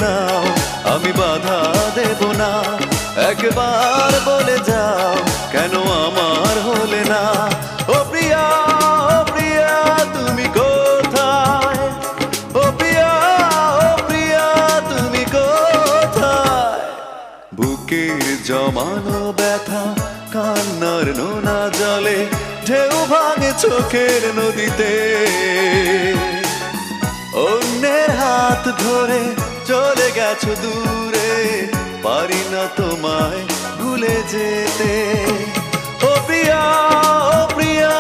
নাও, আমি বাধা দেব না। একবার বলে যাও, কেন আমার হলে না? ও প্রিয়া, ও প্রিয়া, তুমি কোথায়? ও প্রিয়া, ও প্রিয়া, তুমি কোথায়? বুকের জমানো ব্যথা কান্নার নোনা জলে ঢেউ ভাঙে চোখের নদীতে। অন্যের হাত ধরে চলে গেছো দূরে, পারি না তোমায় ভুলে যেতে। ও প্রিয়া, ও প্রিয়া,